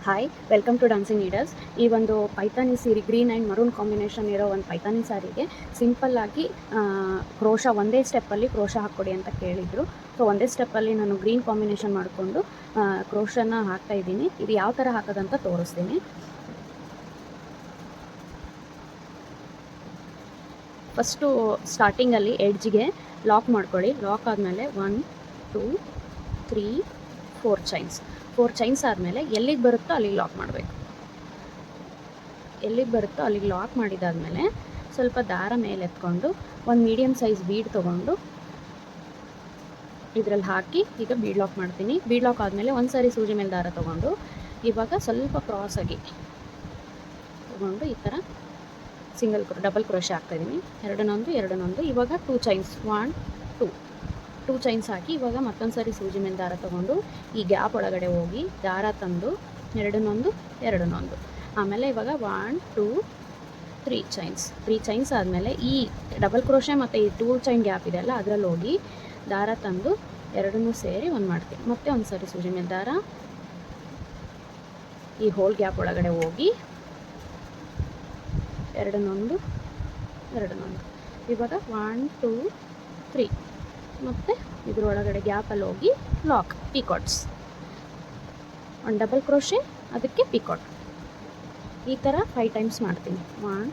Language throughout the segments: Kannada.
Hi, welcome to dancing needles. ಈ ಒಂದು ಪೈತಾನಿ ಸೀರೆ ಗ್ರೀನ್ ಆ್ಯಂಡ್ ಮರೂನ್ ಕಾಂಬಿನೇಷನ್ ಇರೋ ಒಂದು ಪೈತಾನಿ ಸಾರಿಗೆ ಸಿಂಪಲ್ಲಾಗಿ ಕ್ರೋಶ ಒಂದೇ ಸ್ಟೆಪ್ಪಲ್ಲಿ ಕ್ರೋಶ ಹಾಕ್ಕೊಡಿ ಅಂತ ಕೇಳಿದರು. ಸೊ ಒಂದೇ ಸ್ಟೆಪ್ಪಲ್ಲಿ ನಾನು ಗ್ರೀನ್ ಕಾಂಬಿನೇಷನ್ ಮಾಡಿಕೊಂಡು ಕ್ರೋಶನ ಹಾಕ್ತಾಯಿದ್ದೀನಿ. ಇದು ಯಾವ ಥರ ಹಾಕೋದಂತ ತೋರಿಸ್ತೀನಿ. ಫಸ್ಟು ಸ್ಟಾರ್ಟಿಂಗಲ್ಲಿ ಎಡ್ಜ್ಗೆ ಲಾಕ್ ಮಾಡ್ಕೊಳ್ಳಿ. ಲಾಕ್ ಆದಮೇಲೆ 1 2 3 4 ಚೈನ್ಸ್ ಆದಮೇಲೆ ಎಲ್ಲಿಗೆ ಬರುತ್ತೋ ಅಲ್ಲಿಗೆ ಲಾಕ್ ಮಾಡಬೇಕು. ಎಲ್ಲಿಗೆ ಬರುತ್ತೋ ಅಲ್ಲಿಗೆ ಲಾಕ್ ಮಾಡಿದಾದಮೇಲೆ ಸ್ವಲ್ಪ ದಾರ ಮೇಲೆ ಎತ್ಕೊಂಡು ಒಂದು ಮೀಡಿಯಮ್ ಸೈಜ್ ಬೀಡ್ ತೊಗೊಂಡು ಇದರಲ್ಲಿ ಹಾಕಿ ಈಗ ಬೀಡ್ ಲಾಕ್ ಮಾಡ್ತೀನಿ. ಬೀಡ್ ಲಾಕ್ ಆದಮೇಲೆ ಒಂದು ಸಾರಿ ಸೂಜಿ ಮೇಲೆ ದಾರ ತೊಗೊಂಡು ಇವಾಗ ಸ್ವಲ್ಪ ಕ್ರಾಸಾಗಿ ತೊಗೊಂಡು ಈ ಥರ ಡಬಲ್ ಕ್ರೋಶೆ ಹಾಕ್ತಾಯಿದ್ದೀನಿ. ಎರಡನ್ನೊಂದು ಇವಾಗ 2 ಚೈನ್ಸ್ 1 2 ಚೈನ್ಸ್ ಹಾಕಿ ಇವಾಗ ಮತ್ತೊಂದು ಸಾರಿ ಸೂಜಿ ಮೇಲೆ ದಾರ ತೊಗೊಂಡು ಈ ಗ್ಯಾಪ್ ಒಳಗಡೆ ಹೋಗಿ ದಾರ ತಂದು ಎರಡನ್ನೊಂದು ಆಮೇಲೆ ಇವಾಗ 1 2 3 ಚೈನ್ಸ್ ಆದಮೇಲೆ ಈ ಡಬಲ್ ಕ್ರೋಶೆ ಮತ್ತು ಈ 2 ಚೈನ್ ಗ್ಯಾಪ್ ಇದೆಯಲ್ಲ ಅದರಲ್ಲಿ ಹೋಗಿ ದಾರ ತಂದು ಎರಡನ್ನೂ ಸೇರಿ ಒಂದು ಮಾಡ್ತೀನಿ. ಮತ್ತೆ ಒಂದು ಸಾರಿ ಸೂಜಿ ಮೇಲೆ ದಾರ ಈ ಹೋಲ್ ಗ್ಯಾಪ್ ಒಳಗಡೆ ಹೋಗಿ ಎರಡನ್ನೊಂದು ಇವಾಗ 1 2 3 ಮತ್ತು ಇದರೊಳಗಡೆ ಗ್ಯಾಪಲ್ಲಿ ಹೋಗಿ ಲಾಕ್ ಪಿಕಾಟ್ಸ್, ಒಂದು ಡಬಲ್ ಕ್ರೋಶೆ ಅದಕ್ಕೆ ಪಿಕಾಟ್. ಈ ಥರ 5 ಟೈಮ್ಸ್ ಮಾಡ್ತೀನಿ. 1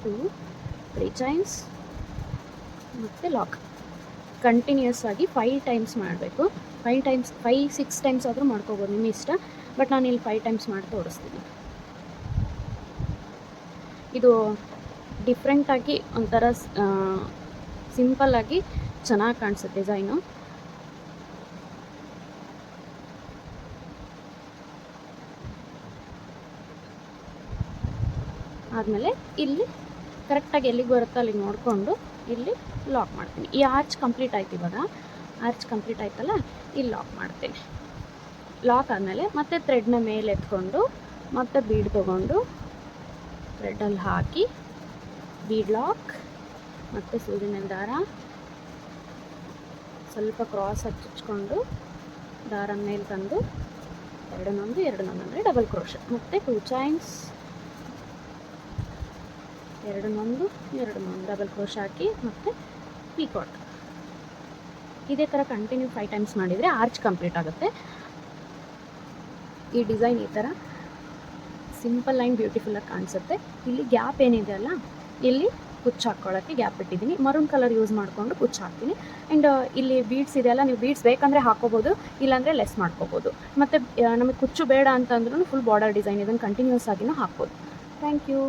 2 3 ಚೈನ್ಸ್ ಮತ್ತು ಲಾಕ್. ಕಂಟಿನ್ಯೂಸ್ ಆಗಿ 5 ಟೈಮ್ಸ್ ಮಾಡಬೇಕು. 5 6 ಟೈಮ್ಸ್ ಆದರೂ ಮಾಡ್ಕೋಬೋದು, ನಿಮ್ಮ ಇಷ್ಟ. ಬಟ್ ನಾನು ಇಲ್ಲಿ 5 ಟೈಮ್ಸ್ ಮಾಡಿ ತೋರಿಸ್ತೀನಿ. ಇದು ಡಿಫ್ರೆಂಟಾಗಿ ಒಂಥರ ಸಿಂಪಲ್ಲಾಗಿ ಚೆನ್ನಾಗಿ ಕಾಣಿಸುತ್ತೆ ಡಿಸೈನು. ಆದಮೇಲೆ ಇಲ್ಲಿ ಕರೆಕ್ಟಾಗಿ ಎಲ್ಲಿಗೆ ಬರುತ್ತೋ ಅಲ್ಲಿಗೆ ನೋಡಿಕೊಂಡು ಇಲ್ಲಿ ಲಾಕ್ ಮಾಡ್ತೀನಿ. ಈ ಆರ್ಚ್ ಕಂಪ್ಲೀಟ್ ಆಯ್ತು. ಇವಾಗ ಆರ್ಚ್ ಕಂಪ್ಲೀಟ್ ಆಯ್ತಲ್ಲ, ಇಲ್ಲಿ ಲಾಕ್ ಮಾಡ್ತೀನಿ. ಲಾಕ್ ಆದಮೇಲೆ ಮತ್ತೆ ಥ್ರೆಡ್ನ ಮೇಲೆ ಎತ್ಕೊಂಡು ಮತ್ತೆ ಬೀಡ್ ತೊಗೊಂಡು ಥ್ರೆಡ್ಡಲ್ಲಿ ಹಾಕಿ ಬೀಡ್ ಲಾಕ್ ಮತ್ತು ಸೂಜಿ ಮೇಲೆ ದಾರ ಸ್ವಲ್ಪ ಕ್ರಾಸ್ ಹಚ್ಚಿಕೊಂಡು ದಾರ ಮೇಲೆ ತಂದು ಎರಡನ್ನೊಂದು ಅಂದರೆ ಡಬಲ್ ಕ್ರೋಶೆ ಮತ್ತು 2 ಚೈನ್ಸ್ ಎರಡನ್ನೊಂದು ಡಬಲ್ ಕ್ರೋಶೆ ಹಾಕಿ ಮತ್ತು ಪಿಕಾಟ್. ಇದೇ ಥರ ಕಂಟಿನ್ಯೂ 5 ಟೈಮ್ಸ್ ಮಾಡಿದರೆ ಆರ್ಚ್ ಕಂಪ್ಲೀಟ್ ಆಗುತ್ತೆ. ಈ ಡಿಸೈನ್ ಈ ಥರ ಸಿಂಪಲ್ ಆ್ಯಂಡ್ ಬ್ಯೂಟಿಫುಲ್ಲಾಗಿ ಕಾಣಿಸುತ್ತೆ. ಇಲ್ಲಿ ಗ್ಯಾಪ್ ಏನಿದೆ ಅಲ್ಲ, ಇಲ್ಲಿ ಕುಚ್ಚು ಹಾಕ್ಕೊಳ್ಳೋಕ್ಕೆ ಗ್ಯಾಪ್ ಬಿಟ್ಟಿದ್ದೀನಿ. ಮರೂನ್ ಕಲರ್ ಯೂಸ್ ಮಾಡಿಕೊಂಡು ಕುಚ್ಚು ಹಾಕ್ತೀನಿ. ಆ್ಯಂಡ್ ಇಲ್ಲಿ ಬೀಡ್ಸ್ ಇದೆಯಲ್ಲ, ನೀವು ಬೀಡ್ಸ್ ಬೇಕಂದರೆ ಹಾಕೋಬೋದು, ಇಲ್ಲಾಂದರೆ ಲೆಸ್ ಮಾಡ್ಕೋಬೋದು. ಮತ್ತು ನಮಗೆ ಕುಚ್ಚು ಬೇಡ ಅಂತಂದ್ರೂ ಫುಲ್ ಬಾರ್ಡರ್ ಡಿಸೈನ್ ಇದನ್ನು ಕಂಟಿನ್ಯೂಸ್ ಆಗಿನೂ ಹಾಕ್ಬೋದು. Thank you.